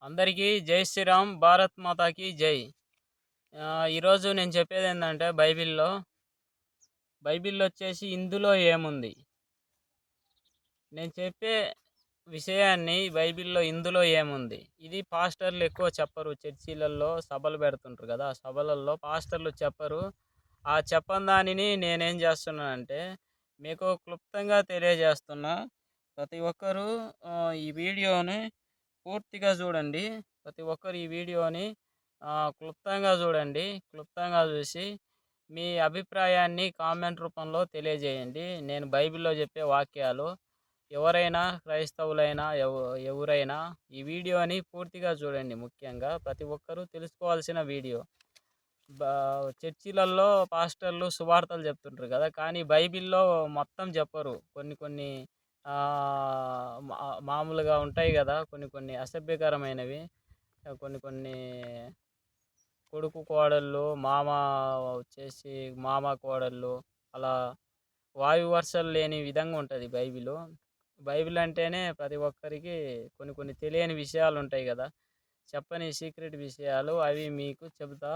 అందరికీ జై శ్రీరామ్, భారత్ మాతాకి జై. ఈరోజు నేను చెప్పేది ఏంటంటే బైబిల్లో వచ్చేసి ఇందులో ఏముంది. నేను చెప్పే విషయాన్ని బైబిల్లో ఇందులో ఏముంది, ఇది పాస్టర్లు ఎక్కువ చెప్పరు. చర్చిలలో సభలు పెడుతుంటారు కదా, ఆ సభలలో పాస్టర్లు చెప్పరు. ఆ చెప్పని దానిని నేనేం చేస్తున్నానంటే మీకు క్లుప్తంగా తెలియజేస్తున్నా. ప్రతి ఒక్కరూ ఈ వీడియోని పూర్తిగా చూడండి. ప్రతి ఒక్కరు ఈ వీడియోని క్లుప్తంగా చూడండి. క్లుప్తంగా చూసి మీ అభిప్రాయాన్ని కామెంట్ రూపంలో తెలియజేయండి. నేను బైబిల్లో చెప్పే వాక్యాలు ఎవరైనా క్రైస్తవులైనా ఎవరైనా ఈ వీడియోని పూర్తిగా చూడండి. ముఖ్యంగా ప్రతి ఒక్కరూ తెలుసుకోవాల్సిన వీడియో. చర్చిలలో పాస్టర్లు సువార్తలు చెప్తుంటారు కదా, కానీ బైబిల్లో మొత్తం చెప్పరు. కొన్ని కొన్ని మామూలుగా ఉంటాయి కదా, కొన్ని కొన్ని అసభ్యకరమైనవి, కొన్ని కొన్ని కొడుకు కోడళ్ళు, మామ కోడళ్ళు, అలా వాయు వరుసలు లేని విధంగా ఉంటుంది బైబిల్. బైబిల్ అంటేనే ప్రతి ఒక్కరికి కొన్ని కొన్ని తెలియని విషయాలు ఉంటాయి కదా, చెప్పని సీక్రెట్ విషయాలు, అవి మీకు చెబుతా.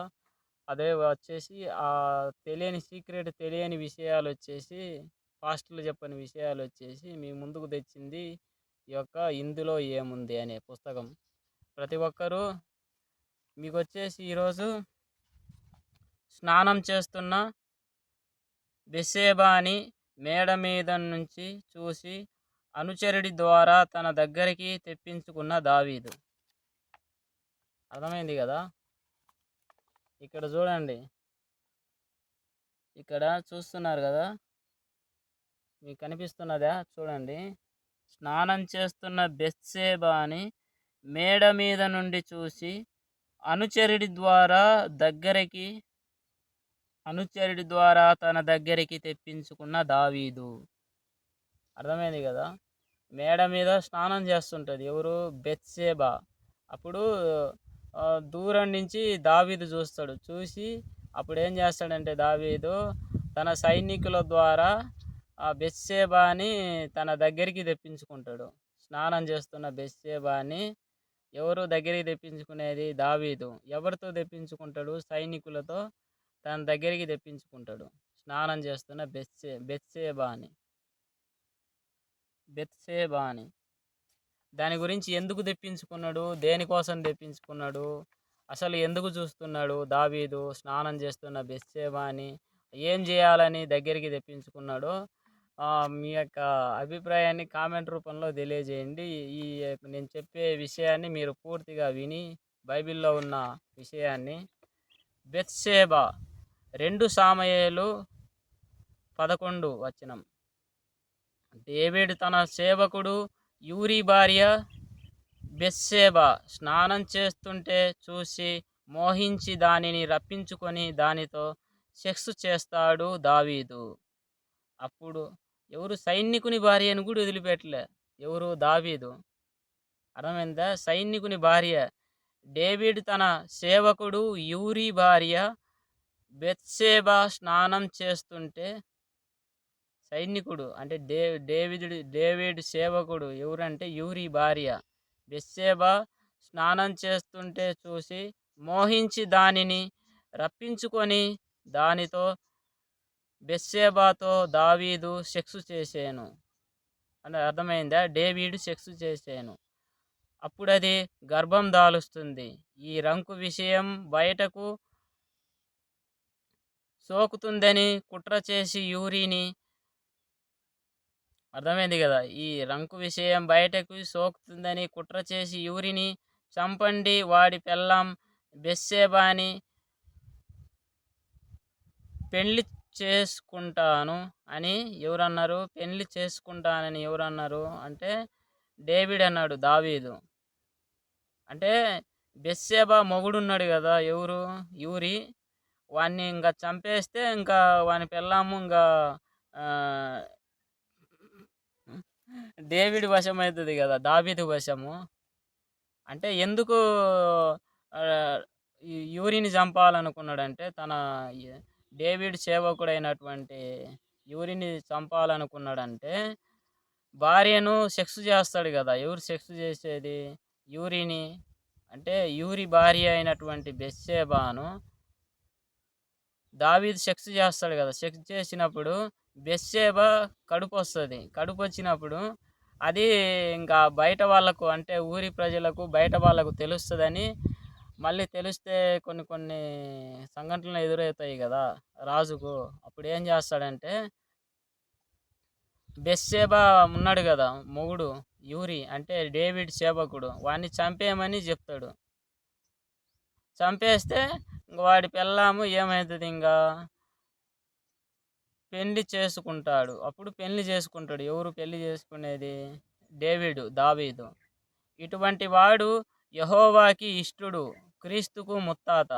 అదే వచ్చేసి ఆ తెలియని విషయాలు వచ్చేసి పాస్టర్లు చెప్పని విషయాలు వచ్చేసి మీ ముందుకు తెచ్చింది ఈ యొక్క ఇందులో ఏముంది అనే పుస్తకం. ప్రతి ఒక్కరూ మీకు వచ్చేసి ఈరోజు స్నానం చేస్తున్న బెత్షెబాని మేడ మీద నుంచి చూసి అనుచరుడి ద్వారా తన దగ్గరికి తెప్పించుకున్న దావీదు. అర్థమైంది కదా. ఇక్కడ చూడండి, ఇక్కడ చూస్తున్నారు కదా, మీకు కనిపిస్తున్నదా? చూడండి, స్నానం చేస్తున్న బెత్షెబాని మేడ మీద నుండి చూసి అనుచరుడి ద్వారా తన దగ్గరికి తెప్పించుకున్న దావీదు. అర్థమైంది కదా. మేడ మీద స్నానం చేస్తుంటుంది ఎవరు? బెత్షెబా. అప్పుడు దూరం నుంచి దావీదు చూస్తాడు. చూసి అప్పుడు ఏం చేస్తాడంటే దావీదు తన సైనికుల ద్వారా ఆ బెత్షెబాని తన దగ్గరికి తెప్పించుకుంటాడు. స్నానం చేస్తున్న బెత్షెబాని ఎవరు దగ్గరికి తెప్పించుకునేది? దావీదు. ఎవరితో తెప్పించుకుంటాడు? సైనికులతో తన దగ్గరికి తెప్పించుకుంటాడు. స్నానం చేస్తున్న బెత్షెబాని దాని గురించి ఎందుకు తెప్పించుకున్నాడు, దేనికోసం తెప్పించుకున్నాడు, అసలు ఎందుకు చూస్తున్నాడు దావీదు స్నానం చేస్తున్న బెత్షెబాని ఏం చేయాలని దగ్గరికి తెప్పించుకున్నాడో మీ యొక్క అభిప్రాయాన్ని కామెంట్ రూపంలో తెలియజేయండి. ఈ నేను చెప్పే విషయాన్ని మీరు పూర్తిగా విని బైబిల్లో ఉన్న విషయాన్ని. బెత్షెబా 2 సాముయేలు 11 డేవిడ్ తన సేవకుడు యూరీ భార్య బెత్షెబా స్నానం చేస్తుంటే చూసి మోహించి దానిని రప్పించుకొని దానితో సెక్స్ చేస్తాడు దావీదు. అప్పుడు ఎవరు? సైనికుని భార్యను కూడా వదిలిపెట్టలే. ఎవరు? దావీదు. అర్థమైందా? సైనికుని భార్య. డేవిడ్ తన సేవకుడు యూరీ భార్య బెత్షెబా స్నానం చేస్తుంటే, సైనికుడు అంటే డేవిడ్ సేవకుడు ఎవరంటే యూరీ భార్య బెత్షెబా స్నానం చేస్తుంటే చూసి మోహించి దానిని రప్పించుకొని దానితో బెత్షెబాతో దావీదు సెక్స్ చేశాను అంటే అర్థమైందా? డేవిడ్ సెక్స్ చేశాను. అప్పుడు అది గర్భం దాలుస్తుంది. ఈ రంకు విషయం బయటకు సోకుతుందని కుట్ర చేసి యూరీని, అర్థమైంది కదా, ఈ రంకు విషయం బయటకు సోకుతుందని కుట్ర చేసి యూరిని చంపండి, వాడి పెళ్ళాం బెత్షెబాని పెళ్లి చేసుకుంటాను అని ఎవరన్నారు? పెళ్లి చేసుకుంటానని ఎవరన్నారు అంటే డేవిడ్ అన్నాడు. దావీదు అంటే బెత్షెబా మొగుడున్నాడు కదా, ఎవరు? యూరి. వాడిని ఇంకా చంపేస్తే ఇంకా వాని పెళ్ళాము ఇంకా డేవిడ్ వశం అవుతుంది కదా, దావీదు వశము. అంటే ఎందుకు యూరిని చంపాలనుకున్నాడంటే తన డేవిడ్ సేవకుడైనటువంటి యూరిని చంపాలనుకున్నాడంటే భార్యను సెక్స్ చేస్తాడు కదా. ఎవరు సెక్స్ చేసేది? యూరిని. అంటే యూరి భార్య అయినటువంటి బెత్షెబాను దావీదు సెక్స్ చేస్తాడు కదా. సెక్స్ చేసినప్పుడు బెత్షెబా కడుపు వస్తుంది. కడుపు వచ్చినప్పుడు అది ఇంకా బయట వాళ్ళకు, అంటే ఊరి ప్రజలకు, బయట వాళ్ళకు తెలుస్తుందని, మళ్ళీ తెలిస్తే కొన్ని కొన్ని సంఘటనలు ఎదురవుతాయి కదా రాజుకు. అప్పుడు ఏం చేస్తాడంటే, బెత్షెబా ఉన్నాడు కదా మొగుడు యూరి, అంటే డేవిడ్ సేవకుడు, వాడిని చంపేయమని చెప్తాడు. చంపేస్తే ఇంక వాడి పెళ్ళాము ఏమవుతుంది, ఇంకా పెళ్లి చేసుకుంటాడు. అప్పుడు పెళ్లి చేసుకుంటాడు. ఎవరు పెళ్లి చేసుకునేది? దావీదు. ఇటువంటి వాడు యెహోవాకి ఇష్టుడు, క్రీస్తుకు ముత్తాత.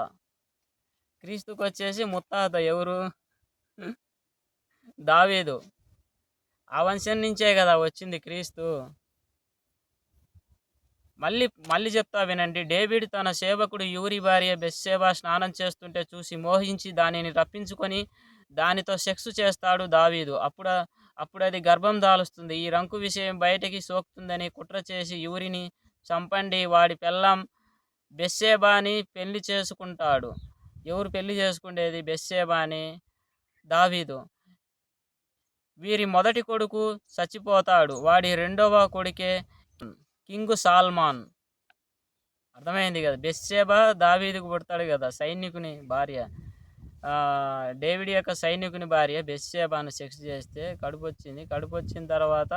క్రీస్తుకు వచ్చేసి ముత్తాత ఎవరు? దావీదు. ఆ వంశం నుంచే కదా వచ్చింది క్రీస్తు. మళ్ళీ చెప్తా వినండి. డేవిడ్ తన సేవకుడు యూరి భార్య బెత్షెబా స్నానం చేస్తుంటే చూసి మోహించి దానిని రప్పించుకొని దానితో సెక్స్ చేస్తాడు దావీదు. అప్పుడు అది గర్భం దాలుస్తుంది. ఈ రంకు విషయం బయటికి సోకుతుందని కుట్ర చేసి యూరిని చంపండి, వాడి పెళ్ళాం బెత్షెబాని పెళ్లి చేసుకుంటాడు. ఎవరు పెళ్లి చేసుకునేది? బెత్షెబాని, దావీదు. వీరి మొదటి కొడుకు చచ్చిపోతాడు. వాడి రెండవ కొడుకే కింగ్ సాల్మాన్. అర్థమైంది కదా. బెత్షెబా దావీదుకు పుడతాడు కదా, సైనికుని భార్య. డేవిడ్ యొక్క సైనికుని భార్య బెత్షెబాను సెక్స్ చేస్తే కడుపు వచ్చింది. కడుపు వచ్చిన తర్వాత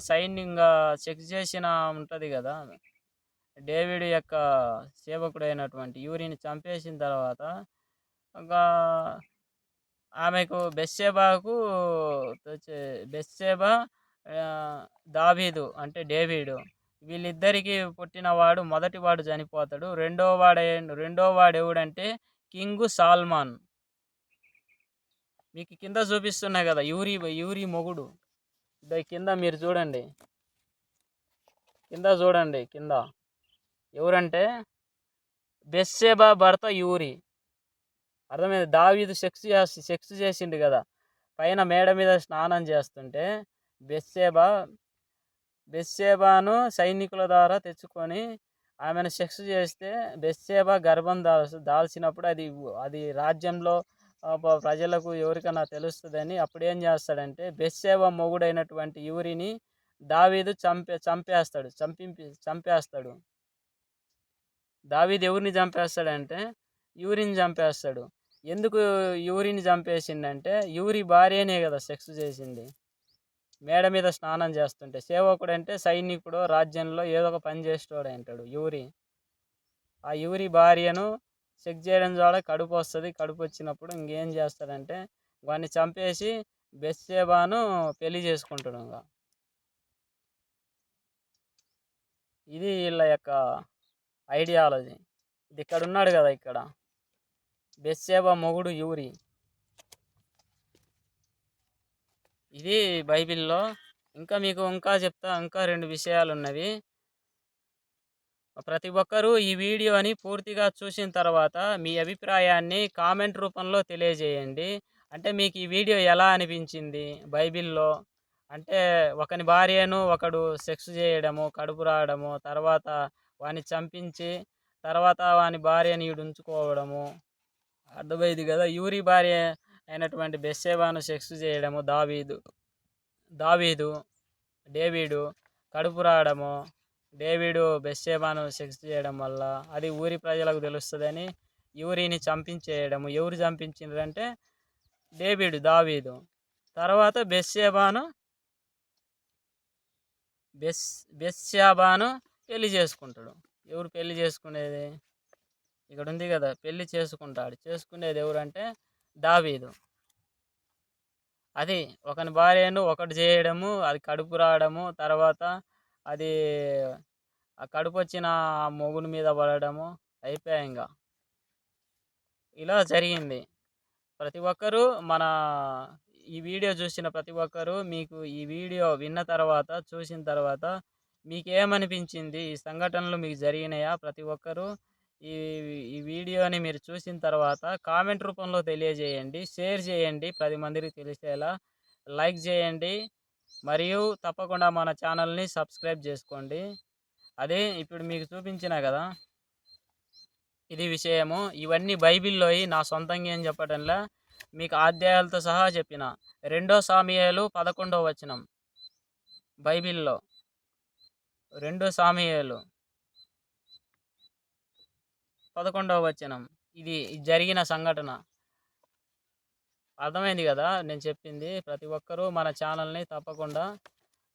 సైన్యంగా సెక్స్ చేసిన ఉంటుంది కదా, డేవిడ్ యొక్క సేవకుడైనటువంటి యూరిని చంపేసిన తర్వాత ఇంకా ఆమెకు బెత్షెబాకు బెత్షెబా, దావీదు అంటే డేవిడు, వీళ్ళిద్దరికి పుట్టినవాడు మొదటివాడు చనిపోతాడు. రెండోవాడు ఎవడంటే కింగ్ సాల్మాన్. మీకు కింద చూపిస్తున్నాయి కదా యూరి మొగుడు. కింద మీరు చూడండి, కింద ఎవరంటే బెత్షెబా భర్త యూరి. అర్థమైంది. దావీదు సెక్స్ చేసిండు కదా, పైన మేడ మీద స్నానం చేస్తుంటే బెత్షెబాను సైనికుల ద్వారా తెచ్చుకొని ఆమెను సెక్స్ చేస్తే బెత్షెబా గర్భం దాల్చినప్పుడు అది రాజ్యంలో ప్రజలకు ఎవరికైనా తెలుస్తుందని అప్పుడు ఏం చేస్తాడంటే, బెత్షెబా మొగుడైనటువంటి యూరిని దావీదు చంపేస్తాడు. దావీదు ఎవరిని చంపేస్తాడంటే యూరిని చంపేస్తాడు. ఎందుకు యూరిని చంపేసిండంటే, యూరి భార్యనే కదా సెక్స్ చేసింది మేడ మీద స్నానం చేస్తుంటే. సేవకుడు అంటే సైనికుడు, రాజ్యంలో ఏదో ఒక పని చేసేవాడు అంటాడు యూరి. ఆ యూరి భార్యను సెక్స్ చేయడం ద్వారా కడుపు వస్తుంది. కడుపు వచ్చినప్పుడు ఇంకేం చేస్తాడంటే వాడిని చంపేసి బెత్షెబాను పెళ్లి చేసుకుంటాడు. ఇంకా ఇది వీళ్ళ యొక్క ఐడియాలజీ. ఇది ఇక్కడ ఉన్నాడు కదా, ఇక్కడ బెత్షెబా మొగుడు యూరి. ఇది బైబిల్లో. ఇంకా చెప్తా, ఇంకా 2 విషయాలు ఉన్నవి. ప్రతి ఒక్కరూ ఈ వీడియోని పూర్తిగా చూసిన తర్వాత మీ అభిప్రాయాన్ని కామెంట్ రూపంలో తెలియజేయండి. అంటే మీకు ఈ వీడియో ఎలా అనిపించింది? బైబిల్లో అంటే ఒకని భార్యను ఒకడు సెక్స్ చేయడము, కడుపు రావడము, తర్వాత వాని చంపించి తర్వాత వాని భార్యని ఉంచుకోవడము. అర్థమైంది కదా. యూరి భార్య అయినటువంటి బెత్షెబాను సెక్స్ చేయడము డేవిడు కడుపు రావడము, డేవిడు బెత్షెబాను సెక్స్ చేయడం వల్ల అది ఊరి ప్రజలకు తెలుస్తుందని యూరిని చంపించేయడము. ఎవరు చంపించిండ్రంటే దావీదు. తర్వాత బెత్షెబాను పెళ్లి చేసుకుంటాడు. ఎవరు పెళ్లి చేసుకునేది? ఇక్కడ ఉంది కదా, పెళ్లి చేసుకునేది ఎవరంటే దావీదు. అది ఒకని భార్యను ఒకటి చేయడము, అది కడుపు రావడము, తర్వాత అది ఆ కడుపు వచ్చిన మొగుని మీద పడడము, అయిపోయాయి. ఇంకా ఇలా జరిగింది. ప్రతి ఒక్కరూ ఈ వీడియో చూసిన ప్రతి ఒక్కరూ మీకు ఈ వీడియో విన్న తర్వాత, చూసిన తర్వాత మీకేమనిపించింది? ఈ సంఘటనలు మీకు జరిగినాయా? ప్రతి ఒక్కరూ ఈ వీడియోని మీరు చూసిన తర్వాత కామెంట్ రూపంలో తెలియజేయండి. షేర్ చేయండి 10 మందికి తెలిసేలా. లైక్ చేయండి. మరియు తప్పకుండా మన ఛానల్ని సబ్స్క్రైబ్ చేసుకోండి. అదే ఇప్పుడు మీకు చూపించిన కదా, ఇది విషయము. ఇవన్నీ బైబిల్లోయి, నా సొంతంగా ఏం చెప్పటంలా, మీకు అధ్యాయాలతో సహా చెప్పిన. 2 సాముయేలు 11వ వచనం బైబిల్లో. 2 సాముయేలు 11వ వచనం. ఇది జరిగిన సంఘటన. అర్థమైంది కదా నేను చెప్పింది. ప్రతి ఒక్కరూ మన ఛానల్ని తప్పకుండా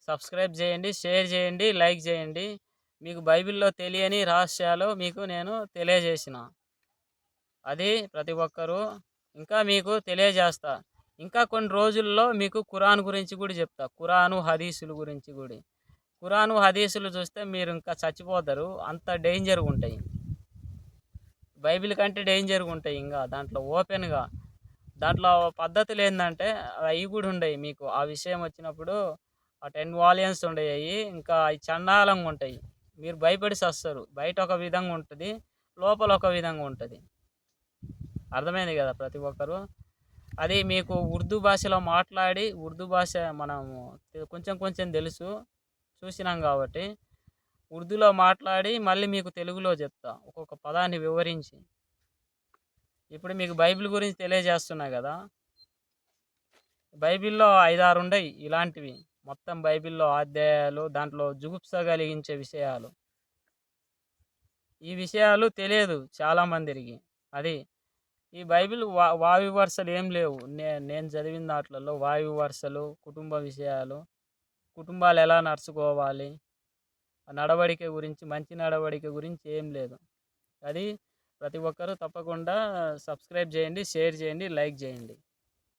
సబ్స్క్రైబ్ చేయండి, షేర్ చేయండి, లైక్ చేయండి. మీకు బైబిల్లో తెలియని రహస్యాలు మీకు నేను తెలియజేసిన. అది ప్రతి ఒక్కరూ ఇంకా మీకు తెలియజేస్తా. ఇంకా కొన్ని రోజుల్లో మీకు ఖురాన్ గురించి కూడా చెప్తా. ఖురాను, హదీసుల గురించి కూడా. ఖురాను, హదీసులు చూస్తే మీరు ఇంకా చచ్చిపోతారు. అంత డేంజర్గా ఉంటాయి. బైబిల్ కంటే డేంజర్గా ఉంటాయి. ఇంకా దాంట్లో ఓపెన్గా, దాంట్లో పద్ధతులు ఏంటంటే అవి కూడా ఉండయి. మీకు ఆ విషయం వచ్చినప్పుడు ఆ 10 వాల్యూమ్స్ ఉండేవి. ఇంకా అవి చండాలంగా ఉంటాయి. మీరు భయపడి చస్తారు. బయట ఒక విధంగా ఉంటుంది, లోపల ఒక విధంగా ఉంటుంది. అర్థమైంది కదా ప్రతి ఒక్కరు. అది మీకు ఉర్దూ భాషలో మాట్లాడి, ఉర్దూ భాష మనము కొంచెం కొంచెం తెలుసు, చూసినాం కాబట్టి ఉర్దూలో మాట్లాడి మళ్ళీ మీకు తెలుగులో చెప్తా, ఒక్కొక్క పదాన్ని వివరించి. ఇప్పుడు మీకు బైబిల్ గురించి తెలియజేస్తున్నా కదా. బైబిల్లో 5-6 ఉండయి ఇలాంటివి. మొత్తం బైబిల్లో అధ్యాయాలు, దాంట్లో జుగుప్స కలిగించే విషయాలు. ఈ విషయాలు తెలియదు చాలామందికి. అది ఈ బైబిల్ వావి వరుసలు ఏం లేవు. నేను చదివిన దాంట్లో వావి వరుసలు, కుటుంబ విషయాలు, కుటుంబాలు ఎలా నడుచుకోవాలి, నడవడిక గురించి, మంచి నడవడిక గురించి ఏం లేదు. అది ప్రతి ఒక్కరూ తప్పకుండా సబ్స్క్రైబ్ చేయండి, షేర్ చేయండి, లైక్ చేయండి.